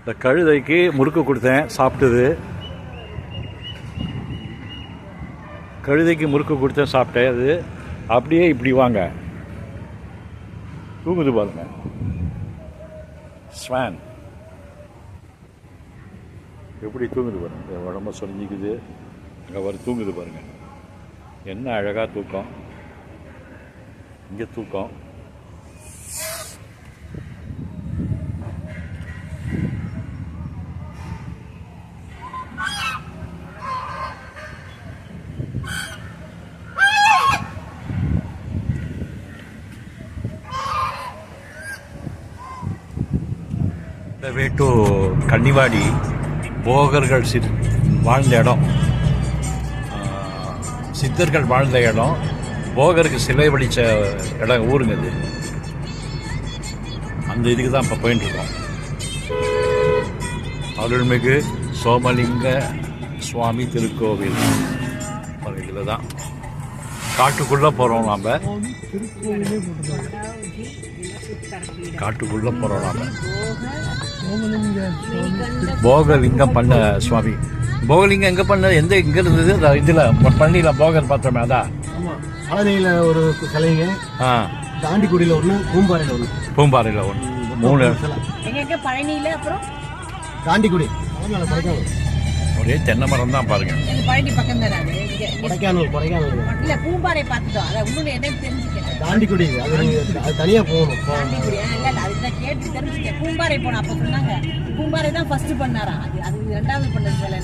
இந்த கழுதைக்கு முறுக்கு கொடுத்தேன், சாப்பிட்டது. கழுதைக்கு முறுக்கு கொடுத்தேன், சாப்பிட்டேன். அது அப்படியே இப்படி வாங்க தூங்குது பாருங்க. ஸ்வான் எப்படி தூங்குது பாருங்க, உடம்ப சொரிஞ்சிக்குது. அங்கே வர தூங்குது பாருங்க. என்ன அழகாக தூக்கம். இங்கே தூக்கம். வே டு கன்னிவாடி, போகர்கள் வாழ்ந்த இடம், சித்தர்கள் வாழ்ந்த இடம், போகருக்கு சிலை வடித்த இடம் ஊருங்க இது. அந்த இதுக்கு தான் இப்போ போயிட்டு இருக்கோம். அருள்மிகு சோமலிங்க சுவாமி திருக்கோவில் இதில் தான். காட்டுக்குள்ளே போகிறோம் நாம். காட்டுக்குள்ளே போகிறோம் நாம். போகலிங்கம் பண்ண சுவாமி. போகலிங்கம் எங்கே பண்ண, எந்த இங்கே இருந்தது? இதில் பழனியில் போகர் பார்த்தோமே, அதான். பழனியில் ஒரு சிலைங்க, தாண்டிக்குடியில் ஒன்று, பூம்பாறையில் ஒன்று. பூம்பாறையில் ஒன்று, 3 பழனியில். அப்புறம் தாண்டிக்குடி ஒரே தென்னை மரம் தான் பாருங்க. பழனி பக்கம் தான். கொடைக்கானல் இல்ல, பூம்பாறை பார்த்துட்டோம். அதை இன்னொன்று என்னன்னு தெரிஞ்சுக்கிறேன். தாண்டிக்குடி அது தனியாக போகணும். தாண்டிக்குடி இல்லை, அதுதான் கேட்டு தெரிஞ்சுக்கேன். பூம்பாறை போனோம். அப்போ சொன்னாங்க பூம்பாறை தான் ஃபர்ஸ்ட் பண்ணாரா. அது 2வது பண்ணது சிலை.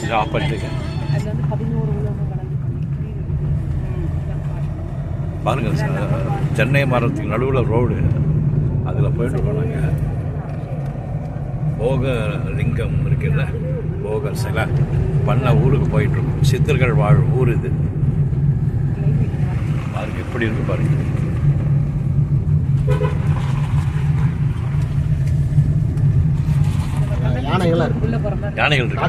அது வந்து 11 உலகம் பாருங்க. தென்னை மரத்துக்கு நடுவில் ரோடு, அதில் போயிட்டு போனாங்க. போகலிங்கம் இருக்குல்ல, போகர் சிலை பண்ண ஊருக்கு போயிட்டு இருக்கோம். சித்தர்கள் வாழும் ஊர் இது. பாருங்க எப்படி இருக்கு பாருங்க. யானைகள் இருக்கு.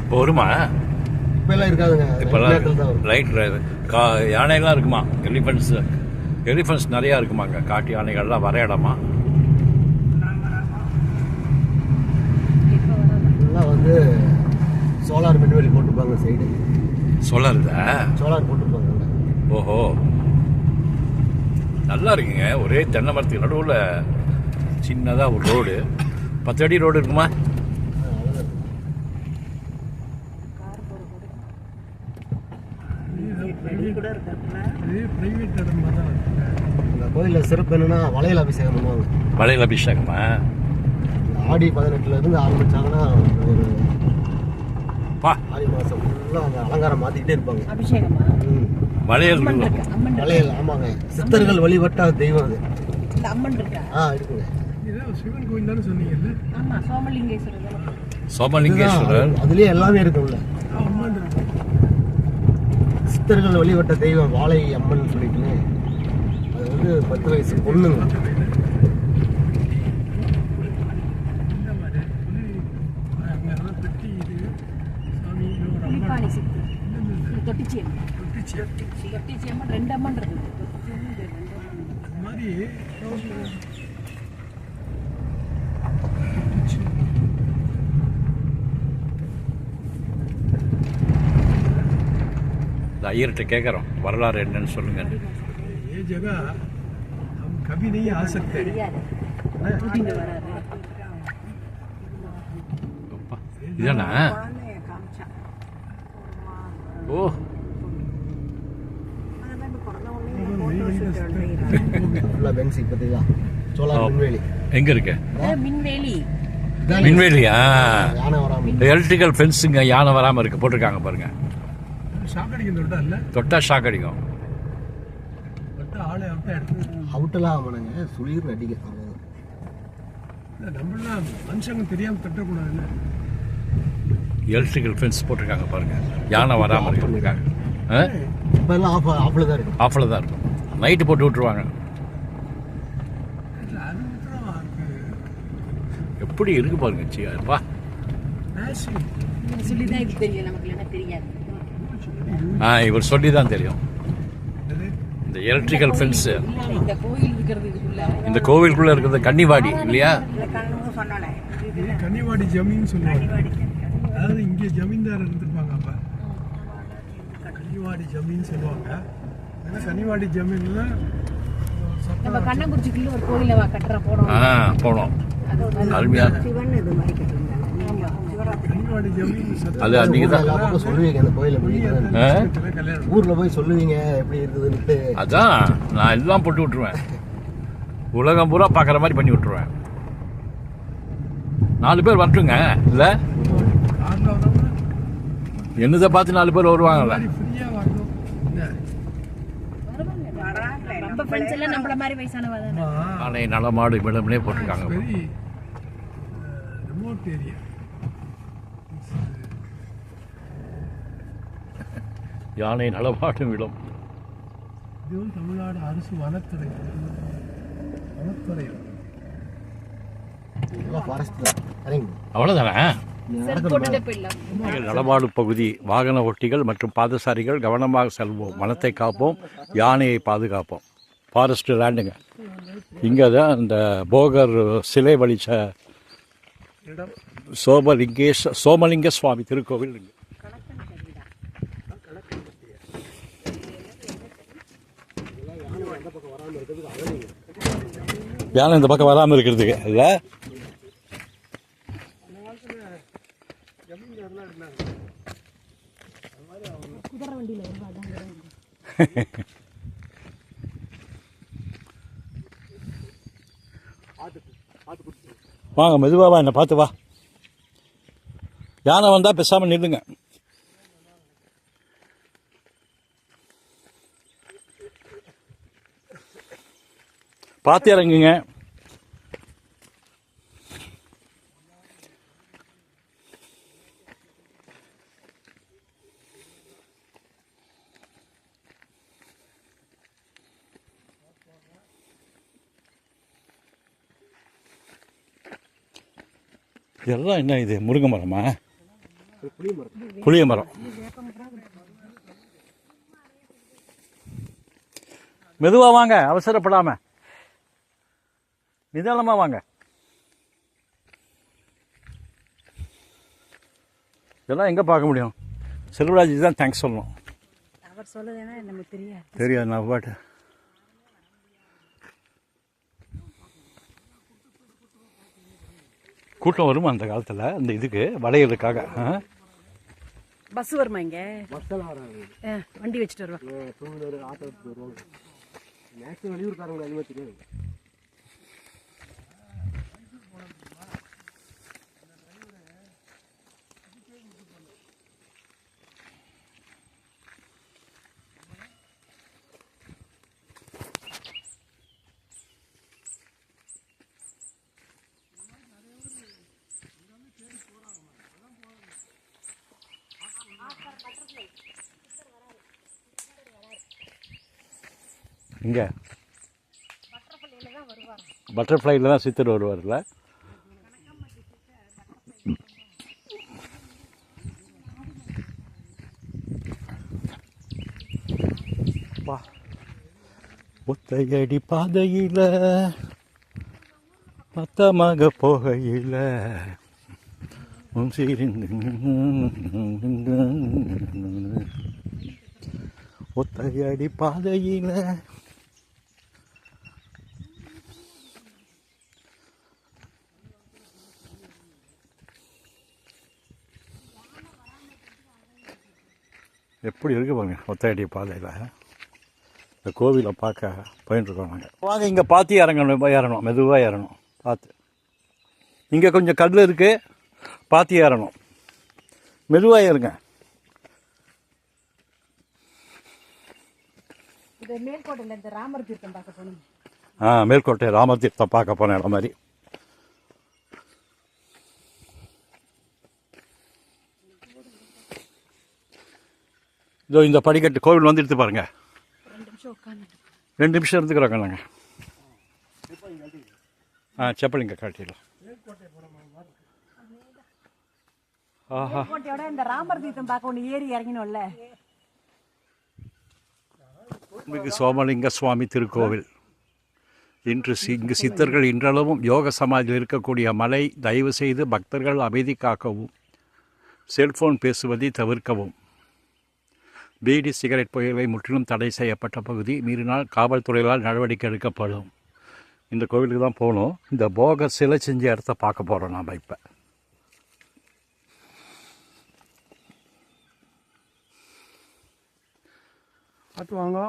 இப்போ வருமா? இப்பெல்லாம் இருக்காதுங்க. இப்பெல்லாம் லைட் யானைகள்லாம் இருக்குமா? எலிஃபென்ட்ஸ் நிறையா இருக்குமாங்க. காட்டு யானைகள்லாம் வர இடமா? வந்து சோலார் மின்வெளி போட்டுருப்பாங்க சைடு. சோலார் போட்டுருப்பாங்க. ஓஹோ, நல்லா இருக்குங்க. ஒரே தென்னை மரத்துக்கு நடுவில் சின்னதாக ஒரு ரோடு. 10 அடி ரோடு இருக்குமா? இந்த கோயிலில் சிறப்பு என்னன்னா வளையல் அபிஷேகம் பண்ணுவாங்க. வளையல் அபிஷேகமா? ஆடி 18 ஆரம்பிச்சாங்கன்னா ஒரு ஆடி மாதம் ஃபுல்லாக அந்த அலங்காரம் மாற்றிக்கிட்டே இருப்பாங்க. அபிஷேகமா? வளையல். ஆமாங்க, சித்தர்கள் வழிபட்ட தெய்வம் அது. இந்த அம்மன் இருக்கா? இருக்குங்க. சிவன் கோயில் தானே சொன்னீங்கல்ல? ஆமா, சோமலிங்கேஸ்வரர். சோமலிங்கேஸ்வரர் அதுலேயே எல்லாமே இருக்குல்ல. சித்தர்கள் வழிபட்ட தெய்வம் வாழை அம்மன் சொல்லிட்டு, அது வந்து 10 வயசு பொண்ணுங்க. தொட்டிச்சியம்மன் 2 அம்மன் இருக்கு. ஐயர்கிட்ட கேட்குறோம், வரலாறு என்னன்னு சொல்லுங்க. இதானா? ஓ, எங்க இருக்கு மின்வேலியா? எலக்ட்ரிக்கல் ஃபென்ஸுங்க. யானை வராமல் இருக்கு போட்டிருக்காங்க பாருங்க. தொட்டா ஷாக் அடிக்கும். எலக்ட்ரிக்கல் ஃபென்ஸ் போட்டிருக்காங்க பாருங்க. யானை வராமல் இருக்கு. ஆஃபில் தான் இருக்கும். நைட்டு போட்டு விட்டுருவாங்க. எப்படி இருக்கு பாருங்க. சியாப்பா இவர் சொல்லி தான் தெரியும். இந்த எலக்ட்ரிக்கல் ஃபென்ஸ். இருக்கிறது இதுக்குள்ள. இந்த கோவிலுக்குள்ளே இருக்கிறது கன்னிவாடி இல்லையா? இது கன்னிவாடி ஜமீன் சொல்லுவாங்க. அதாவது இங்கே ஜமீன்தார் இருந்திருப்பாங்க. அப்போ கன்னிவாடி ஜமீன் சொல்லுவாங்க. ஏன்னா கன்னிவாடி ஜமீன்ல நம்ம கண்ணங்குறிச்சிக்குள்ள ஒரு கோயில கட்டுற போனோம். போனோம். அருமையான கன்னிவாடி ஜமீன் அது அன்றைக்கி தான் எல்லா பக்கம் சொல்லுவீங்க அந்த கோயிலை கல்யாணம். ஊர்ல போய் சொல்லுவீங்க எப்படி இருக்குதுன்னு. அதான் நான் எல்லாம் போட்டு விட்டுருவேன். உலகம் பூரா பார்க்குற மாதிரி பண்ணி விட்டுருவேன். 4 பேர் வரட்டுங்க. இல்லை காரில் வந்தோம்னா என்னதை பார்த்து 4 பேர் வருவாங்கல்ல. ஃப்ரீயாக வரணும். நம்ம ஃப்ரெண்ட்ஸ் எல்லாம் நம்மள மாதிரி வயசானவா தானே. ஆனை நலமாடு விளம்பரே போட்டிருக்காங்க. Very remote area. யானை நலமாடும் இடம். இதுவும் தமிழ்நாடு அரசு வனத்துறை. ஃபாரஸ்ட் இறங்கி அவ்வளோதானே. செல் போட்டுட்டே போயிடலாம். நலமாடு பகுதி வாகன ஓட்டிகள் மற்றும் பாதசாரிகள் கவனமாக செல்வோம். வனத்தை காப்போம், யானையை பாதுகாப்போம். ஃபாரஸ்ட் லேண்டுங்க. இங்கே தான் இந்த போகர் சிலை வலிச்ச சோமலிங்க சுவாமி திருக்கோவில். யானை இந்த பக்கம் வராமல் இருக்கிறதுக்கு இல்லை. வாங்க மெதுவா வா, என்ன பார்த்து வா. யானை வந்தால் பேசாமல் நில்லுங்க. பார்த்து இறங்குங்க. இதெல்லாம் என்ன இது? முருங்கை மரமா? புளிய மரம். மெதுவா வாங்க, அவசரப்படாம நிதானமா வாங்க. இதெல்லாம் எங்க பார்க்க முடியும்? செல்வராஜ் தான் தேங்க்ஸ் சொல்லணும். அவர் சொல்லுதுன்னா நமக்கு தெரியாது. தெரியாது. நான் பாட்டு கூட்டம் வருமா அந்த காலத்தில் அந்த இதுக்கு வளையலுக்காக? பஸ் வருமா இங்க? பஸ்ஸெல்லாம் வராது. வண்டி வச்சுட்டு வருவாங்க. 2 வீலர் ஆட்டோ எடுத்துட்டு வருவாங்க. மேக்ஸிமம் வெளியூர்காரங்க அதிகமாக தெரியாது. இங்கே பட்டர்ஃப்ளைல தான் சித்தர் வருவார்ல. ஒத்தையடி பாதையில் மொத்தமாக போகையில் ஒத்தையடி பாதையில் எப்படி இருக்கு பாருங்க. ஒத்தையடி பாதையில் இந்த கோவிலை பார்க்க போயிட்டுருக்கோம் நாங்கள். வாங்க இங்கே பார்த்து ஏறணும், மெதுவாக ஏறணும் பார்த்து. இங்கே கொஞ்சம் கல் இருக்குது, பார்த்து ஏறணும். மெதுவாக ஏறுங்க. இது மேல்கோட்டையில் இந்த ராமர் தீர்த்தம் பார்க்க போகணும். மேல்கோட்டை ராமர் தீர்த்தம் பார்க்க போன இடம் மாதிரி. இதோ இந்த படிக்கட்டு கோவில் வந்து எடுத்து பாருங்க. 2 நிமிஷம் இருந்துக்கிறோங்க நாங்கள். செப்பலிங்க காட்டிடலாம். மேல்கோட்டையோட இந்த ராமர் தீர்த்தம் பார்க்க ஒன்று ஏறி இறங்கினோம்ல. சோமலிங்க சுவாமி திருக்கோவில் இங்கு சித்தர்கள் இன்றளவும் யோக சமாதியில் இருக்கக்கூடிய மலை, தயவு செய்து பக்தர்கள் அமைதி காக்கவும், செல்போன் பேசுவதை தவிர்க்கவும். பீடி சிகரெட் புகையிலை முற்றிலும் தடை செய்யப்பட்ட பகுதி, மீறினால் காவல்துறையால் நடவடிக்கை எடுக்கப்படும். இந்த கோவிலுக்கு தான் போகணும். இந்த போகர் சிலை செஞ்ச இடத்த பார்க்க போகிறோம் நாம் இப்போ. பார்த்து வாங்க.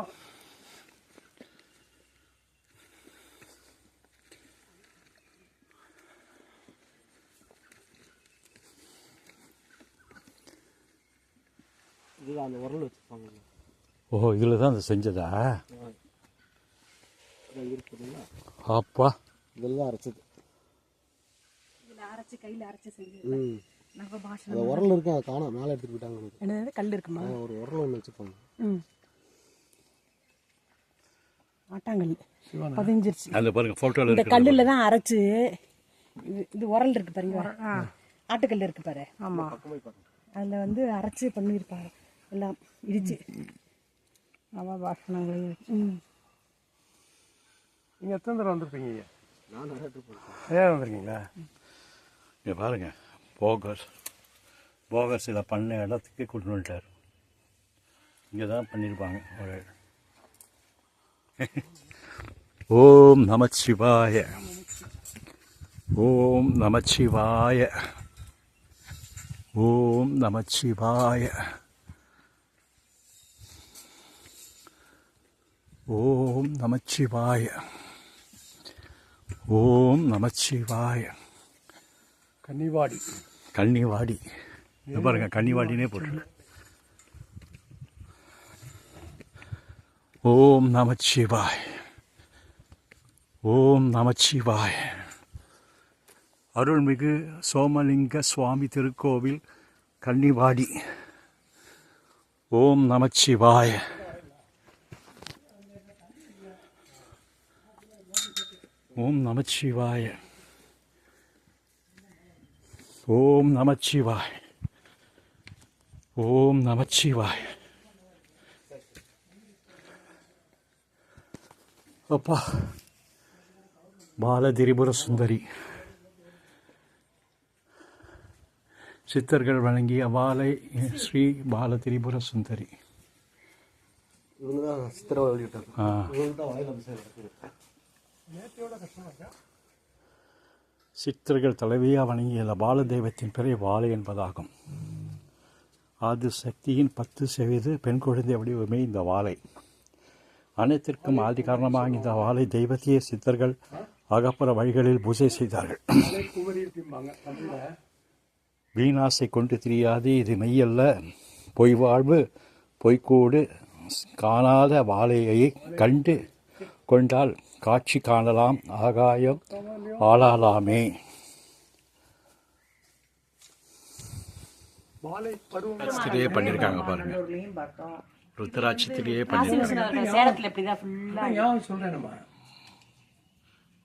இதுதான் அந்த உரல் வச்சுருப்பாங்க. ஓஹோ, இதில் தான் அதை செஞ்சதா? அப்பா, இதில் தான் அரைச்சது. அரைச்சி கையில் அரைச்சி செஞ்சு அந்த உரல் இருக்கு, அதை காணோம், மேலே எடுத்துகிட்டு போயிட்டாங்க. என்னது கல் இருக்குமா? ஒரு உரல் ஒன்று வச்சுருப்பாங்க. ஆட்டாங்கல் பதிஞ்சிருச்சு. அந்த பாருங்க ஃபோட்டோவில் இந்த கல்லில் தான் அரைச்சி. இது உரல் இருக்கு பாருங்க, ஆட்டுக்கல் இருக்கு பாரு. ஆமாம், அதில் வந்து அரைச்சி பண்ணியிருப்பாரு எல்லாம் இடிச்சு. அவள் பாஷணங்கள். நீங்கள் எத்தனை தடவை வந்திருப்பீங்க? நான் நிறைய ட்ரிப் போயிருக்கேன். நிறையா வந்திருக்கீங்களா? இங்கே பாருங்க, போகர் சில பண்ண இடத்துக்கு கொண்டு வந்துட்டார். இங்கே தான் பண்ணியிருப்பாங்க. ஓம் நமச்சிவாய, ஓம் நமச்சிவாய, ஓம் நமச்சிவாய, ஓம் நமச்சிவாய, ஓம் நமச்சிவாய. கன்னிவாடி. கன்னிவாடி, இது பாருங்க, கன்னிவாடினே போட்டுருக்கு. ஓம் நமச்சிவாய், ஓம் நமச்சிவாய். அருள்மிகு சோமலிங்க சுவாமி திருக்கோவில், கன்னிவாடி. ஓம் நமச்சிவாய, ஓம் நமச்சிவாய, ஓம் நமச்சிவாய, ஓம் நமச்சிவாய. அப்பா, பாலதிரிபுர சுந்தரி சித்தர்கள் வழங்கிய வாழை ஸ்ரீ பாலதிரிபுர சுந்தரி. இவங்க தான் சித்திரை வெளியிட்டாங்க. இவங்க தான் வாயில் அபிஷேகம். சித்தர்கள் தலைவியாக வணங்கிய பாலதெய்வத்தின் பெரிய வாழை என்பதாகும். ஆதி சக்தியின் 10% பெண் குழந்தை வடிவமே இந்த வாழை. அனைத்திற்கும் ஆதி காரணமாக இந்த வாழை தெய்வத்தையே சித்தர்கள் அகப்புற வழிகளில் பூஜை செய்தார்கள். வீணாசை கொண்டு திரியாது, இது மெய்யல்ல, பொய் வாழ்வு பொய்க்கூடு, காணாத வாழையை கண்டு கொண்டால் காட்சி காணலாம், ஆகாயம் ஆளாலாமே. ருத்ராட்சத்திலேயே பண்ணியிருக்காங்க பாருங்க, ருத்ராட்சத்திலேயே பண்ணியிருக்காங்க. சேலத்தில் இப்படிதான் ஃபுல்லாக சொல்கிறேன்.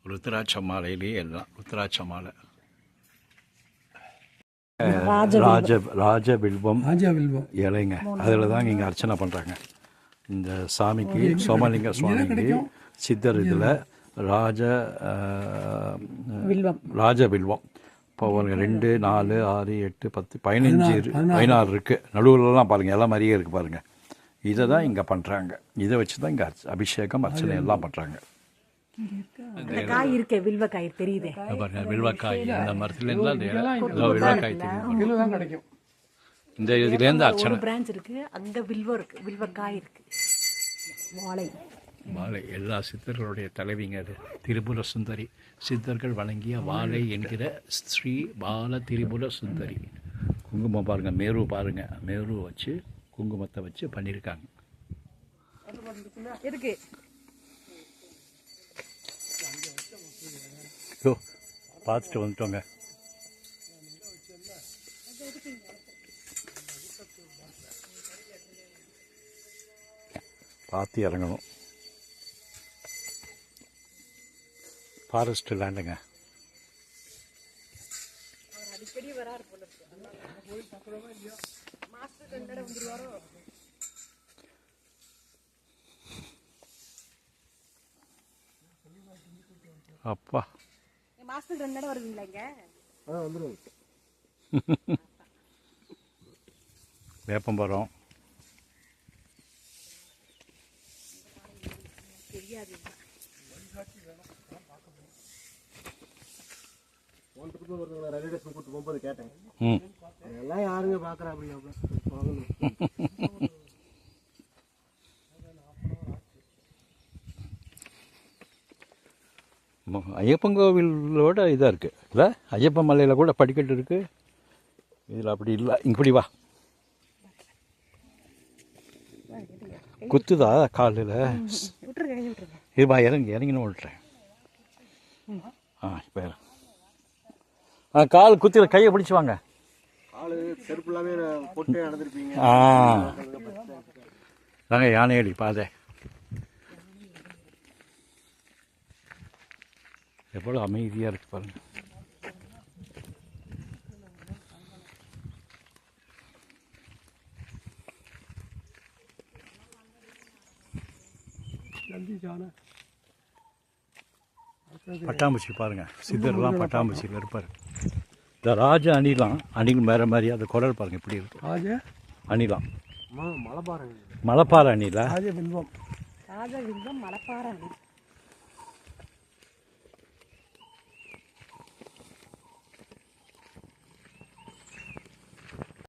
ருத்ராட்ச மாலையிலேயே எல்லாம் ருத்ராட்ச மாலை. ராஜபில்வம் இலைங்க, அதில் தாங்க இங்கே அர்ச்சனை பண்ணுறாங்க. இந்த சாமிக்கு, சோமலிங்க சுவாமிக்கு சித்தர் இதில் ராஜபில்வம் இப்போ 2, 4, 6, 8, 10, 15, 16 இருக்குது. நடுவில்லாம் பாருங்கள், எல்லாம் மாதிரியே இருக்குது பாருங்கள். இதை தான் இங்கே பண்ணுறாங்க. இதை வச்சு தான் இங்கே அபிஷேகம் அர்ச்சனை எல்லாம் பண்ணுறாங்க. காய் இருக்கு, வில்வக்காய் தெரியுது பாருங்க, வில்வக்காய் இந்த மரத்துலேருந்து வில்வக்காய் தெரியும். கிடைக்கும். இந்த இதுலேருந்து அர்ச்சனை பிரான்ச் இருக்கு, அங்க வில்வம் இருக்கு, வில்வக்காய் இருக்கு. வாழை வாழை எல்லா சித்தர்களுடைய தலைவிங்க அது. திரிபுர சுந்தரி, சித்தர்கள் வழங்கிய வாழை என்கிற ஸ்ரீ பால திரிபுர சுந்தரி. குங்குமம் பாருங்கள், மேரு பாருங்கள், மேரு வச்சு குங்குமத்தை வச்சு பண்ணியிருக்காங்க. இருக்கு. பார்த்துட்டு வந்துட்டோங்க. பார்த்து இறங்கணும். ஃபாரஸ்ட் லேண்டுங்க. அடிக்கடி வராரு போல இருக்கு. மாஸ்டர் 2 தடவை வந்துருவாரோ. அப்பா மாதத்துக்கு 2 தடவை வருவீங்களா இங்கே? வந்துடும். வேப்பம்பரம் போன ட்ரிப்பு ஒருத்தவங்களை ரயில்வே ஸ்டேஷன் கூப்பிட்டு போகும்போது கேட்டேன், ம் எல்லாம் யாருங்க பார்க்குறா அப்படிங்க. ஐயப்பன் கோவிலோட இதாக இருக்குது இல்லை? ஐயப்பன் மலையில் கூட படிக்கட்டு இருக்குது, இதில் அப்படி இல்லை. இப்படி வா, குத்துதா காலில்? இருப்பா, இறங்கினு விட்டுறேன். இப்போ கால் குத்திர கையை பிடிச்சி வாங்க. ஆளு செருப்பு எல்லாமே போட்டு நடந்திருப்பீங்க. தாங்க யானையடி பாதை எவ்வளோ அமைதியாக இருக்கு பாருங்க. பட்டாம்பூச்சி பாருங்க, சித்தர்லாம் பட்டாம்பூச்சியில் இருப்பார். இந்த ராஜ அணிலாம், அணில் வேற மாதிரி, அந்த குரல் பாருங்க இப்படி இருக்கு. ராஜ அணிலாம் மலைப்பாறை மலைப்பாறை அணிலா? ராஜ பிம்பம் ராஜ வில்வம் மலைப்பாறை அணி.